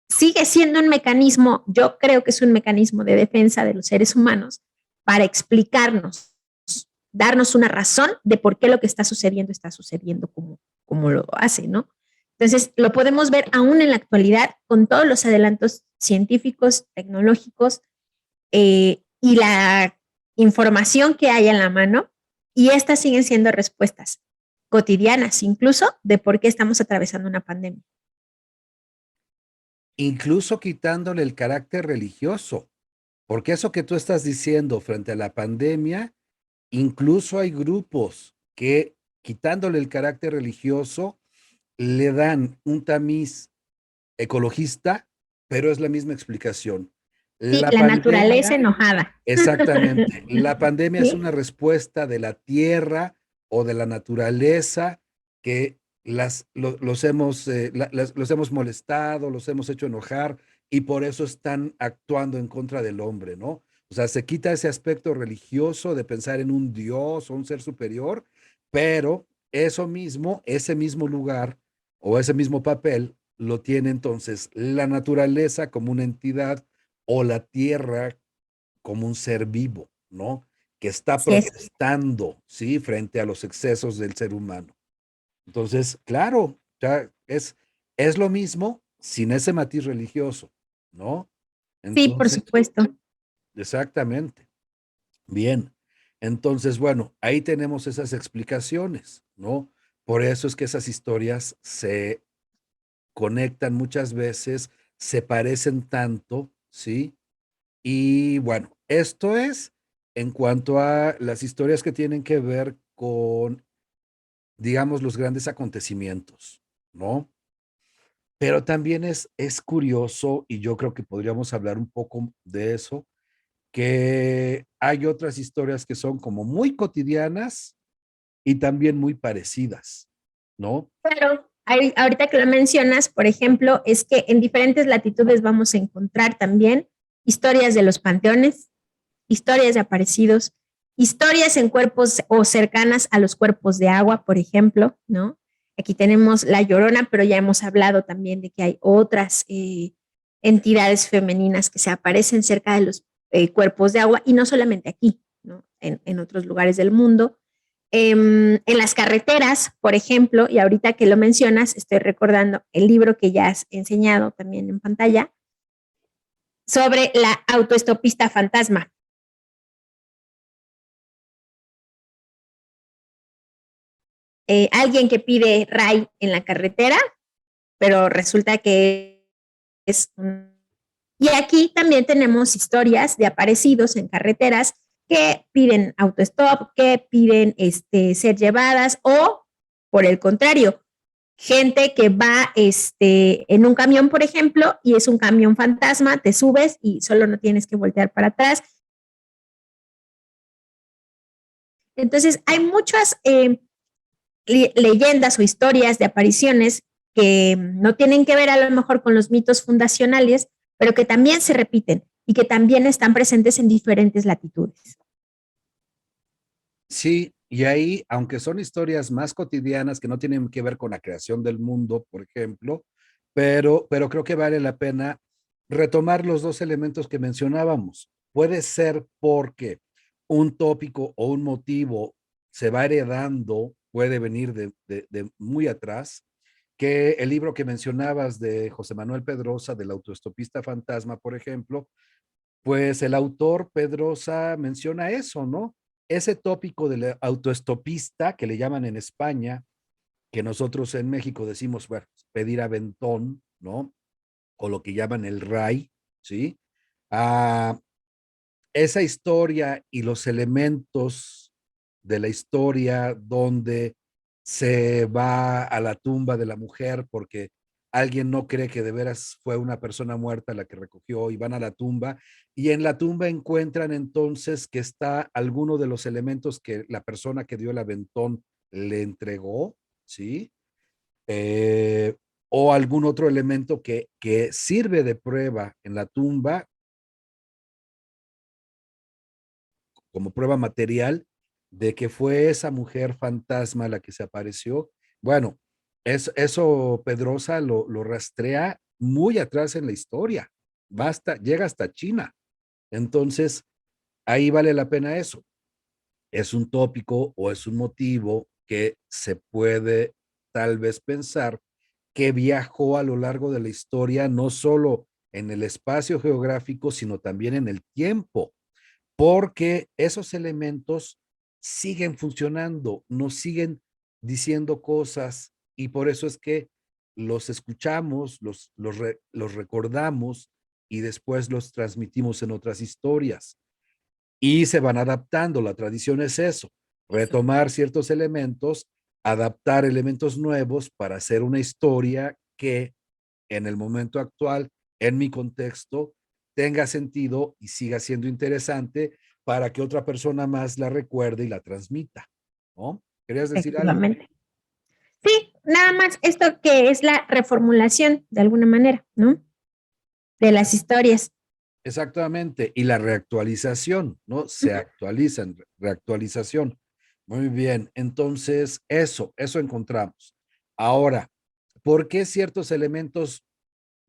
sigue siendo un mecanismo, yo creo que es un mecanismo de defensa de los seres humanos para explicarnos, darnos una razón de por qué lo que está sucediendo como lo hace, ¿no? Entonces, lo podemos ver aún en la actualidad con todos los adelantos científicos, tecnológicos y la información que hay en la mano, y estas siguen siendo respuestas cotidianas, incluso de por qué estamos atravesando una pandemia. Incluso quitándole el carácter religioso, porque eso que tú estás diciendo frente a la pandemia, incluso hay grupos que quitándole el carácter religioso, le dan un tamiz ecologista, pero es la misma explicación. Sí, La la naturaleza pandemia, enojada. exactamente, la pandemia es ¿Sí? una respuesta de la tierra o de la naturaleza que los hemos molestado, los hemos hecho enojar y por eso están actuando en contra del hombre, ¿no? O sea, se quita ese aspecto religioso de pensar en un Dios o un ser superior, pero eso mismo, ese mismo lugar o ese mismo papel lo tiene entonces la naturaleza como una entidad o la tierra como un ser vivo, ¿no? Que está Así es. protestando, ¿sí? Frente a los excesos del ser humano. Entonces, claro, ya es lo mismo sin ese matiz religioso, ¿no? Sí, por Entonces, supuesto. exactamente. Bien. Entonces, bueno, ahí tenemos esas explicaciones, ¿no? Por eso es que esas historias se conectan muchas veces, se parecen tanto, ¿sí? Y bueno, esto es en cuanto a las historias que tienen que ver con, digamos, los grandes acontecimientos, ¿no? Pero también es curioso, y yo creo que podríamos hablar un poco de eso, que hay otras historias que son como muy cotidianas y también muy parecidas, ¿no? Claro, ahorita que lo mencionas, por ejemplo, es que en diferentes latitudes vamos a encontrar también historias de los panteones, historias de aparecidos, historias en cuerpos o cercanas a los cuerpos de agua, por ejemplo, ¿no? Aquí tenemos La Llorona, pero ya hemos hablado también de que hay otras entidades femeninas que se aparecen cerca de los cuerpos de agua y no solamente aquí, ¿no? En otros lugares del mundo. En las carreteras, por ejemplo, y ahorita que lo mencionas, estoy recordando el libro que ya has enseñado también en pantalla sobre la autoestopista fantasma. Alguien que pide ray en la carretera, pero resulta que es un... Y aquí también tenemos historias de aparecidos en carreteras que piden autostop, que piden ser llevadas o, por el contrario, gente que va en un camión, por ejemplo, y es un camión fantasma, te subes y solo no tienes que voltear para atrás. Entonces, hay muchas leyendas o historias de apariciones que no tienen que ver a lo mejor con los mitos fundacionales, pero que también se repiten y que también están presentes en diferentes latitudes. Sí, y ahí, aunque son historias más cotidianas que no tienen que ver con la creación del mundo, por ejemplo, pero creo que vale la pena retomar los dos elementos que mencionábamos. puede ser porque un tópico o un motivo se va heredando, puede venir de muy atrás, que el libro que mencionabas de José Manuel Pedrosa, del autoestopista fantasma, por ejemplo, pues el autor Pedrosa menciona eso, ¿no? Ese tópico del autoestopista, que le llaman en España, que nosotros en México decimos, bueno, pedir aventón, ¿no? O lo que llaman el RAI, ¿sí? Ah, esa historia y los elementos de la historia donde se va a la tumba de la mujer porque alguien no cree que de veras fue una persona muerta la que recogió y van a la tumba y en la tumba encuentran entonces que está alguno de los elementos que la persona que dio el aventón le entregó, ¿sí? Eh, o algún otro elemento que sirve de prueba en la tumba como prueba material de que fue esa mujer fantasma la que se apareció. Bueno, eso Pedrosa lo rastrea muy atrás en la historia. Basta, llega hasta China. Entonces, ahí vale la pena eso. Es un tópico o es un motivo que se puede tal vez pensar que viajó a lo largo de la historia, no solo en el espacio geográfico, sino también en el tiempo porque esos elementos siguen funcionando, nos siguen diciendo cosas y por eso es que los escuchamos, los recordamos y después los transmitimos en otras historias y se van adaptando. La tradición es eso, Eso. retomar ciertos elementos, adaptar elementos nuevos para hacer una historia que en el momento actual, en mi contexto, tenga sentido y siga siendo interesante para que otra persona más la recuerde y la transmita, ¿no? ¿Querías decir algo? Efectivamente. Sí, nada más esto que es la reformulación de alguna manera, ¿no? De las historias. Exactamente, y la reactualización, ¿no? Se Ujú. actualizan, reactualización. Muy bien, entonces eso encontramos. Ahora, ¿por qué ciertos elementos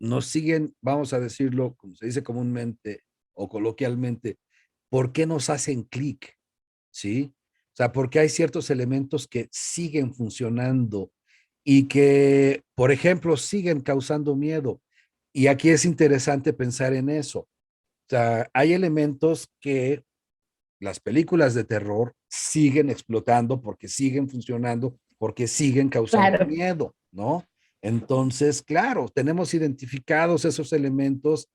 nos siguen, vamos a decirlo, como se dice comúnmente o coloquialmente, por qué nos hacen clic? ¿Sí? O sea, porque hay ciertos elementos que siguen funcionando y que, por ejemplo, siguen causando miedo. Y aquí es interesante pensar en eso. O sea, hay elementos que las películas de terror siguen explotando porque siguen funcionando, porque siguen causando Claro. miedo, ¿no? Entonces, claro, tenemos identificados esos elementos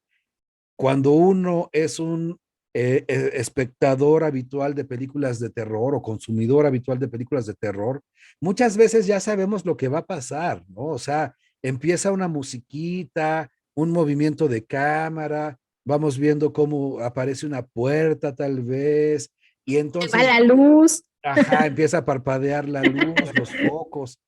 cuando uno es un espectador habitual de películas de terror o consumidor habitual de películas de terror, muchas veces ya sabemos lo que va a pasar, ¿no? O sea, empieza una musiquita, un movimiento de cámara, vamos viendo cómo aparece una puerta tal vez, y Se va entonces, la luz. ajá, empieza a parpadear la luz, los focos.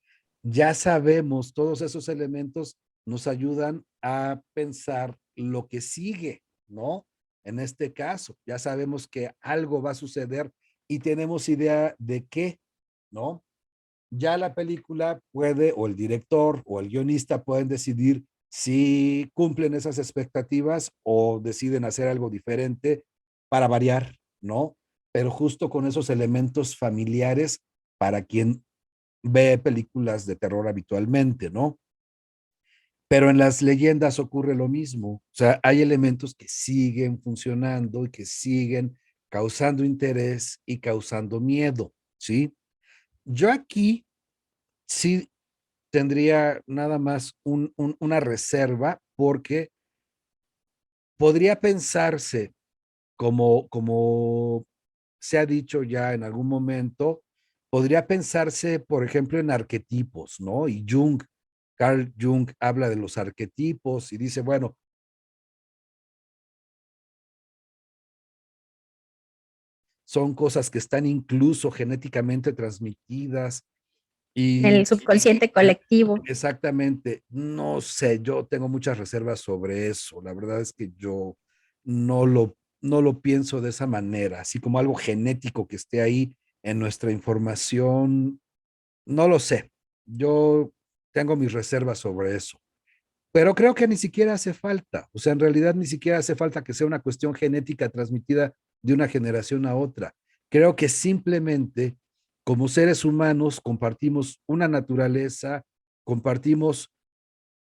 Ya sabemos, todos esos elementos nos ayudan a pensar lo que sigue, ¿no? En este caso, ya sabemos que algo va a suceder y tenemos idea de qué, ¿no? Ya la película puede, o el director o el guionista pueden decidir si cumplen esas expectativas o deciden hacer algo diferente para variar, ¿no? Pero justo con esos elementos familiares para quien ve películas de terror habitualmente, ¿no? Pero en las leyendas ocurre lo mismo. O sea, hay elementos que siguen funcionando y que siguen causando interés y causando miedo, ¿sí? Yo aquí sí tendría nada más una reserva porque podría pensarse como se ha dicho ya en algún momento, podría pensarse, por ejemplo, en arquetipos, ¿no? Y Carl Jung habla de los arquetipos y dice, bueno, son cosas que están incluso genéticamente transmitidas En y el subconsciente colectivo. exactamente, no sé, yo tengo muchas reservas sobre eso. La verdad es que yo no lo, no lo pienso de esa manera, así como algo genético que esté ahí en nuestra información. No lo sé. Yo tengo mis reservas sobre eso. pero creo que ni siquiera hace falta. O sea, en realidad ni siquiera hace falta que sea una cuestión genética transmitida de una generación a otra. Creo que simplemente como seres humanos compartimos una naturaleza, compartimos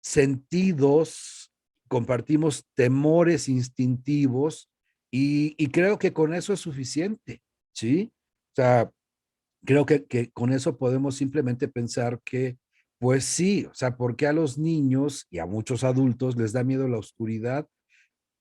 sentidos, compartimos temores instintivos y creo que con eso es suficiente, ¿sí? O sea, creo que con eso podemos simplemente pensar que, pues sí, o sea, ¿por qué a los niños y a muchos adultos les da miedo la oscuridad?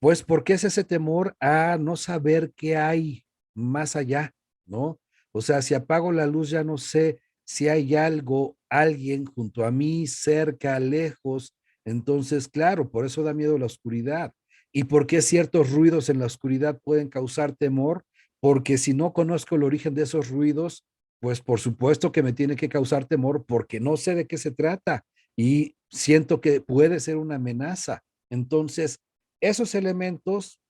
Pues porque es ese temor a no saber qué hay más allá, ¿no? O sea, si apago la luz ya no sé si hay algo, alguien junto a mí, cerca, lejos. Entonces, claro, por eso da miedo la oscuridad. ¿Y por qué ciertos ruidos en la oscuridad pueden causar temor? Porque si no conozco el origen de esos ruidos, pues por supuesto que me tiene que causar temor porque no sé de qué se trata y siento que puede ser una amenaza. Entonces, esos elementos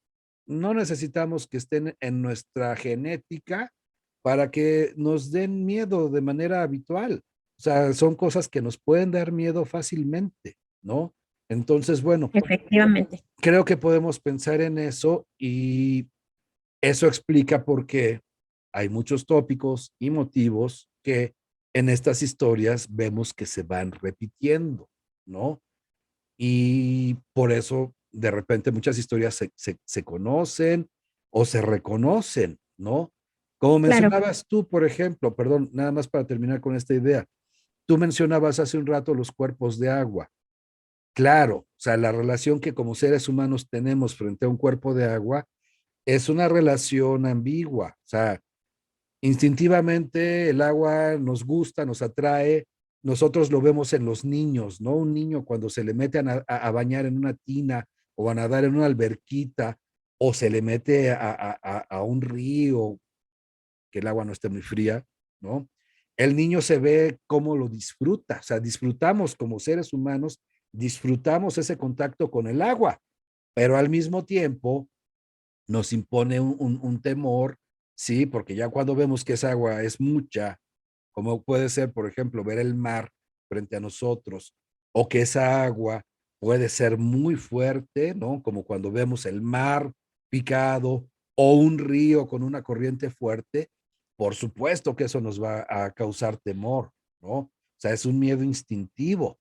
no necesitamos que estén en nuestra genética para que nos den miedo de manera habitual. O sea, son cosas que nos pueden dar miedo fácilmente, ¿no? Entonces, bueno, Efectivamente. creo que podemos pensar en eso y eso explica por qué hay muchos tópicos y motivos que en estas historias vemos que se van repitiendo, ¿no? Y por eso de repente muchas historias se conocen o se reconocen, ¿no? Como Claro. mencionabas tú, por ejemplo, perdón, nada más para terminar con esta idea, tú mencionabas hace un rato los cuerpos de agua. Claro, o sea, la relación que como seres humanos tenemos frente a un cuerpo de agua es una relación ambigua, o sea, instintivamente el agua nos gusta, nos atrae, nosotros lo vemos en los niños, ¿no? Un niño cuando se le mete a bañar en una tina o a nadar en una alberquita o se le mete a un río, que el agua no esté muy fría, ¿no? El niño se ve cómo lo disfruta, o sea, disfrutamos como seres humanos, disfrutamos ese contacto con el agua, pero al mismo tiempo nos impone un temor, sí, porque ya cuando vemos que esa agua es mucha, como puede ser, por ejemplo, ver el mar frente a nosotros, o que esa agua puede ser muy fuerte, ¿no? Como cuando vemos el mar picado o un río con una corriente fuerte, por supuesto que eso nos va a causar temor, ¿no? O sea, es un miedo instintivo,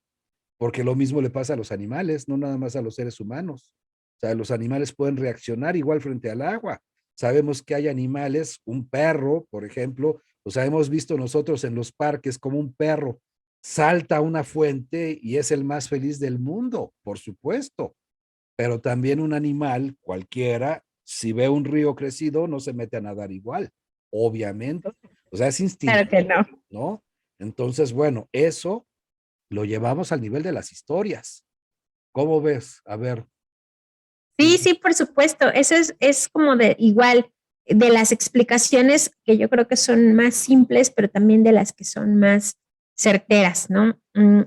porque lo mismo le pasa a los animales, no nada más a los seres humanos. O sea, los animales pueden reaccionar igual frente al agua. Sabemos que hay animales, un perro, por ejemplo, o sea, hemos visto nosotros en los parques como un perro salta a una fuente y es el más feliz del mundo, por supuesto. Pero también un animal cualquiera, si ve un río crecido, no se mete a nadar igual, obviamente. O sea, es Claro que instintivo, no. ¿no? Entonces, bueno, eso lo llevamos al nivel de las historias. ¿Cómo ves? A ver. Sí, sí, por supuesto. Eso es como de igual de las explicaciones que yo creo que son más simples, pero también de las que son más certeras, ¿no?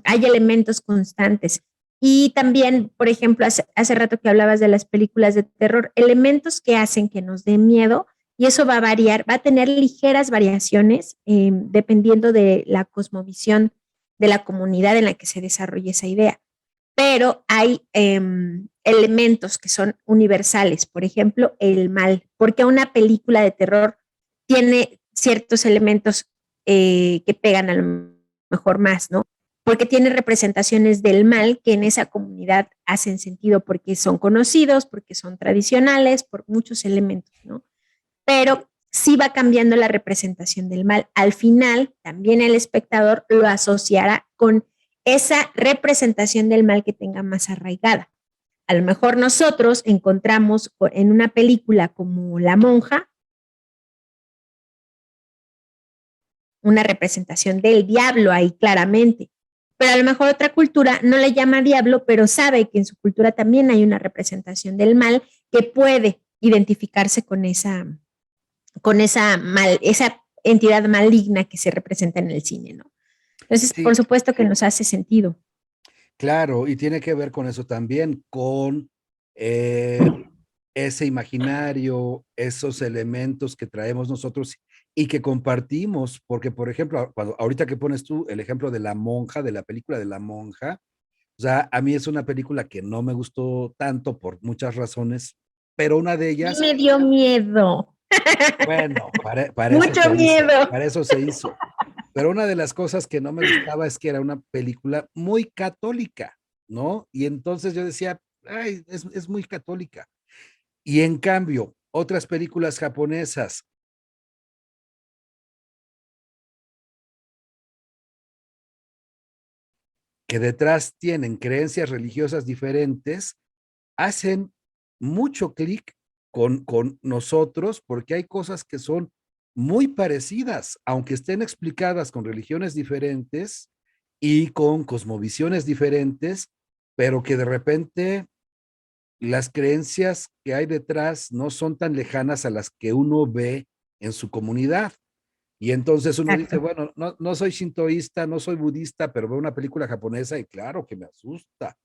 Hay elementos constantes. Y también, por ejemplo, hace rato que hablabas de las películas de terror, elementos que hacen que nos dé miedo, y eso va a variar, va a tener ligeras variaciones dependiendo de la cosmovisión de la comunidad en la que se desarrolle esa idea, pero hay elementos que son universales, por ejemplo, el mal, porque una película de terror tiene ciertos elementos que pegan a lo mejor más, ¿no? Porque tiene representaciones del mal que en esa comunidad hacen sentido porque son conocidos, porque son tradicionales, por muchos elementos, ¿no? Pero sí va cambiando la representación del mal. Al final, también el espectador lo asociará con esa representación del mal que tenga más arraigada. A lo mejor nosotros encontramos en una película como La Monja una representación del diablo ahí claramente, pero a lo mejor otra cultura no le llama diablo, pero sabe que en su cultura también hay una representación del mal que puede identificarse con esa entidad maligna que se representa en el cine, ¿no? Entonces, por Sí, supuesto que nos hace sentido. claro, y tiene que ver con eso también, con eh, ese imaginario, esos elementos que traemos nosotros y que compartimos, porque por ejemplo, ahorita que pones tú el ejemplo de la monja, de la película de la monja, O sea, a mí es una película que no me gustó tanto por muchas razones, pero una de Y ellas, me dio miedo, bueno, para eso mucho se hizo, miedo. para eso se hizo. Pero una de las cosas que no me gustaba es que era una película muy católica, ¿no? Y entonces yo decía, ay, es muy católica. Y en cambio, otras películas japonesas que detrás tienen creencias religiosas diferentes, hacen mucho clic con nosotros porque hay cosas que son muy parecidas, aunque estén explicadas con religiones diferentes y con cosmovisiones diferentes, pero que de repente las creencias que hay detrás no son tan lejanas a las que uno ve en su comunidad. Y entonces uno dice, Exacto. bueno, no soy shintoísta, no soy budista, pero veo una película japonesa y claro que me asusta,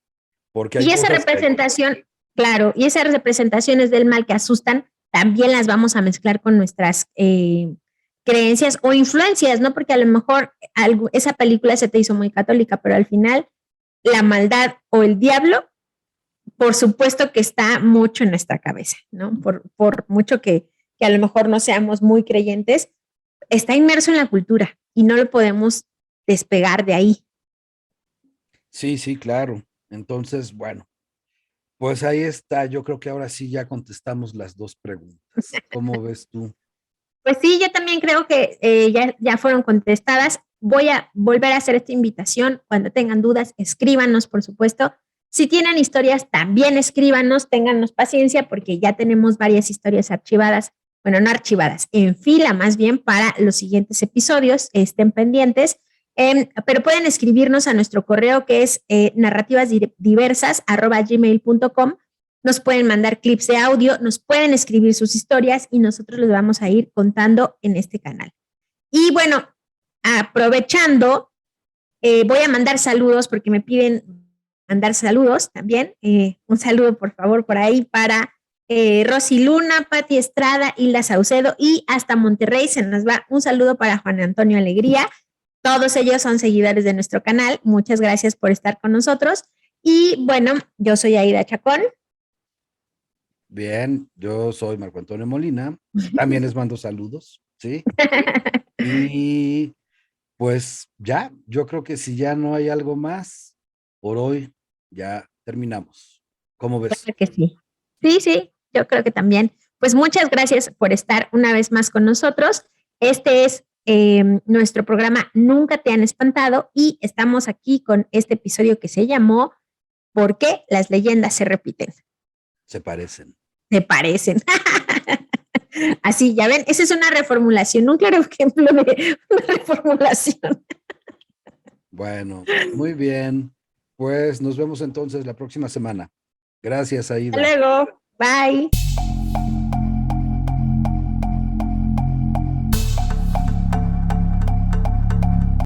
porque hay Y esa cosas que hay. representación, claro, y esas representaciones del mal que asustan, también las vamos a mezclar con nuestras creencias o influencias, ¿no? Porque a lo mejor esa película se te hizo muy católica, pero al final la maldad o el diablo, por supuesto que está mucho en nuestra cabeza, ¿no? Por mucho que a lo mejor no seamos muy creyentes, está inmerso en la cultura y no lo podemos despegar de ahí. Sí, sí, claro. Entonces, bueno, pues ahí está. Yo creo que ahora sí ya contestamos las dos preguntas. ¿Cómo ves tú? Pues sí, yo también creo que ya fueron contestadas. Voy a volver a hacer esta invitación. Cuando tengan dudas, escríbanos, por supuesto. Si tienen historias, también escríbanos, téngannos paciencia porque ya tenemos varias historias archivadas, bueno, no archivadas, en fila más bien para los siguientes episodios, estén pendientes. Pero pueden escribirnos a nuestro correo que es narrativasdiversas@gmail.com. Nos pueden mandar clips de audio, nos pueden escribir sus historias y nosotros les vamos a ir contando en este canal. Y bueno, aprovechando, voy a mandar saludos porque me piden mandar saludos también. Un saludo, por favor, por ahí para Rosy Luna, Pati Estrada, Hilda Saucedo y hasta Monterrey se nos va un saludo para Juan Antonio Alegría. Todos ellos son seguidores de nuestro canal. Muchas gracias por estar con nosotros. Y bueno, yo soy Aida Chacón. Bien, yo soy Marco Antonio Molina. También les mando saludos, ¿sí? Y pues ya, yo creo que si ya no hay algo más, por hoy ya terminamos. ¿Cómo ves? Claro que sí. Sí, sí, yo creo que también. Pues muchas gracias por estar una vez más con nosotros. Este es nuestro programa Nunca te han espantado y estamos aquí con este episodio que se llamó ¿Por qué las leyendas se repiten? Se parecen. Se parecen. Así, ya ven, esa es una reformulación, un claro ejemplo de una reformulación. Bueno, muy bien. Pues nos vemos entonces la próxima semana. Gracias, Hasta Aida. luego. Bye.